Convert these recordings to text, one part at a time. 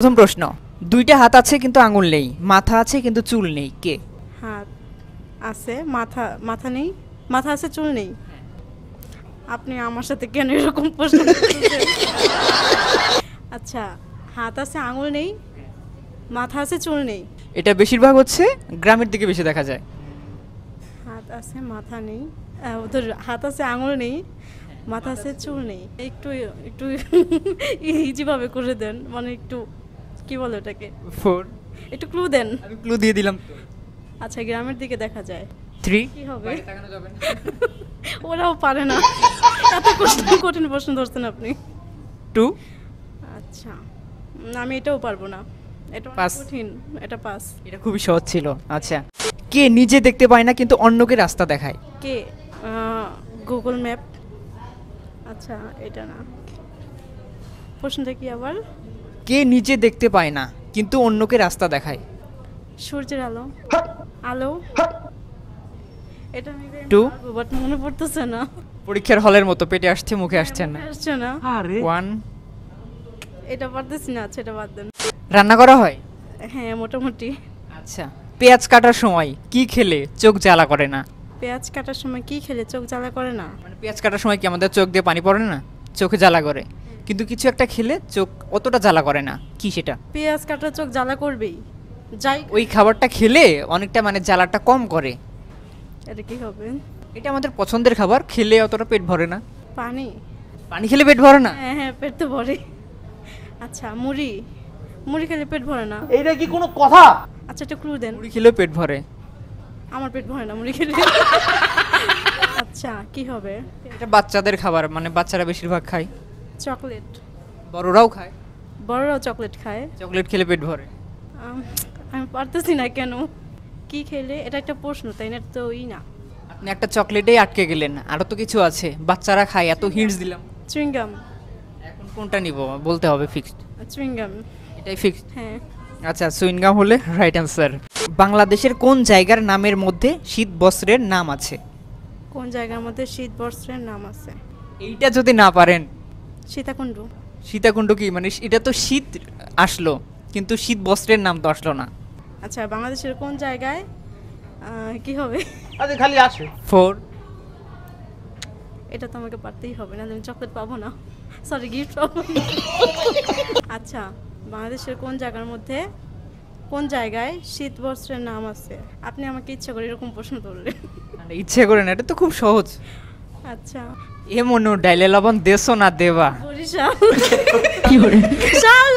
প্রথম প্রশ্ন, দুইটা হাত আছে কিন্তু আঙুল নেই, মাথা আছে কিন্তু চুল নেই, কে? হাত আছে, মাথা মাথা নেই, মাথা আছে, চুল নেই। আপনি আমার সাথে কেন এরকম প্রশ্ন করতেছেন? আচ্ছা, হাত আছে, আঙুল নেই, মাথা আছে, চুল নেই। এটা বেশিরভাগ হচ্ছে গ্রামের দিকে বেশি দেখা যায়। হাত আছে, মাথা নেই, ওদের হাত আছে, আঙুল নেই, মাথা আছে, চুল নেই। একটু একটু ইজিভাবে করে দেন, মানে একটু কি বলে ওটাকে, 4 একটু ক্লু দেন। আমি ক্লু দিয়ে দিলাম। আচ্ছা, গ্রামের দিকে দেখা যায়। 3 কি হবে? ওরাও পারে না, এত কঠিন প্রশ্ন ধরছেন আপনি। 2 আচ্ছা, আমি এটাও পারবো না, এটা অনেক পাস। কঠিন, এটা পাস। এটা খুবই সহজ ছিল। আচ্ছা, কে নিজে দেখতে পায় না কিন্তু অন্যকে রাস্তা দেখায়? কে? Google map. আচ্ছা, এটা না। প্রশ্নটা কি আবার? কে নিজে দেখতে পায় না কিন্তু অন্যকে রাস্তা দেখায়? সূর্যের আলো। আলো। এটা আমি Two. বাট মনে পড়তেছে না। পরীক্ষার হলের মতো পেটে আসছে মুখে আসছে না। আসছে না। 1 এটা পারতেছি না। আচ্ছা, এটা বাদ দেন। রান্না করা হয়? হ্যাঁ, মোটামুটি। আচ্ছা, পেঁয়াজ কাটার সময় কি খেলে চোখ জ্বালা করে না? পেঁয়াজ কাটার সময় কি খেলে চোখ জ্বালা করে না? মানে পেঁয়াজ কাটার সময় কি আমাদের চোখ দিয়ে পানি পড়ে না, চোখে জ্বালা করে, কিন্তু কিছু একটা খেলে চোখ অতটা জ্বালা করে না, কি সেটা? পেঁয়াজ কাটা চোখ জ্বালা করবেই, যাই। ওই খাবারটা খেলে অনেকটা মানে জ্বালাটা কম করে। এটা কি হবে? এটা আমাদের পছন্দের খাবার, খেলে অতটা পেট ভরে না। পানি। পানি খেলে পেট ভরে না? হ্যাঁ হ্যাঁ, পেট তো ভরে। আচ্ছা, মুড়ি। মুড়ি খেলে পেট ভরে না। এইটা কি কোনো কথা? আচ্ছা, একটা ক্লু দেন। মুড়ি খেলেও পেট ভরে। আমার পেট ভরে না মুড়ি খেলে। আচ্ছা, কি হবে? এটা বাচ্চাদের খাবার, মানে বাচ্চারা বেশিরভাগ খায়, চকলেট। বড়রাও খায়। বড়রাও চকলেট খায়। চকলেট খেলে পেট ভরে। আমি পারতেছি না কেন। কি খেলে? এটা একটা প্রশ্ন, তাই না? তো না। আপনি একটা চকলেটেই আটকে গেলেন, আরো তো কিছু আছে বাচ্চারা খায়, এত হিন্টস দিলাম। চুইংগাম। এখন কোনটা নিব বলতে হবে, ফিক্সড? চুইংগাম। এটাই ফিক্সড? হ্যাঁ। আচ্ছা, সুইনগাম হলে রাইট অ্যান্সার। বাংলাদেশের কোন জায়গার নামের মধ্যে শীত বস্ত্রের নাম আছে? কোন জায়গার মধ্যে শীত বস্ত্রের নাম আছে? এইটা যদি না পারেন। সীতাকুণ্ড। সীতাকুণ্ড কি মানে, এটা তো শীত আসলো কিন্তু শীত বস্ত্রের নাম তো আসলো না। আচ্ছা, বাংলাদেশের কোন জায়গায় কি হবে? আরে খালি আসে 4 এটা তো আমাকে পারতেই হবে, না আমি চকলেট পাবো না, সরি গিফট পাবো না। আচ্ছা, বাংলাদেশের কোন জায়গার মধ্যে, কোন জায়গায় শীত বস্ত্রের নাম আছে? আপনি আমাকে ইচ্ছা করে এরকম প্রশ্ন করলেন। মানে ইচ্ছে করে না, এটা তো খুব সহজ। আচ্ছা, এ মনু ডাইলে লবণ দেশো না দেবা? বরিশাল। কি করে?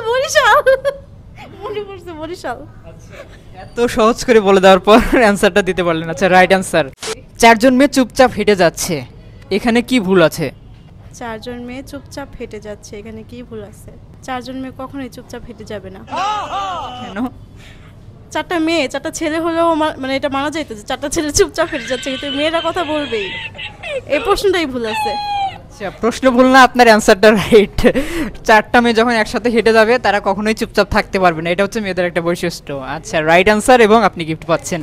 বরিশাল মনে পড়ছে, বরিশাল। এত সহজ করে বলে দেওয়ার পর অ্যান্সারটা দিতে পারলেন। আচ্ছা, রাইট অ্যান্সার। 4 জন মেয়ে চুপচাপ হেঁটে যাচ্ছে, এখানে কি ভুল আছে? 4 জন মেয়ে চুপচাপ হেঁটে যাচ্ছে, এখানে কি ভুল আছে? 4 জন মেয়ে কখনোই চুপচাপ হেঁটে যাবে না। কেন? 4টা মেয়ে, 4টা ছেলে হলেও মানে এটা মানা যাইতো যে 4টা ছেলে চুপচাপ হেঁটে যাচ্ছে, কিন্তু মেয়েরা কথা বলবেই। এই প্রশ্নটাই ভুল আছে। আচ্ছা, প্রশ্ন ভুল না, আপনার অ্যান্সারটা রাইট। 4টা মেয়ে যখন একসাথে হেঁটে যাবে তারা কখনোই চুপচাপ থাকতে পারবে না, এটা হচ্ছে মেয়েদের একটা বৈশিষ্ট্য। আচ্ছা, রাইট অ্যান্সার এবং আপনি গিফট পাচ্ছেন।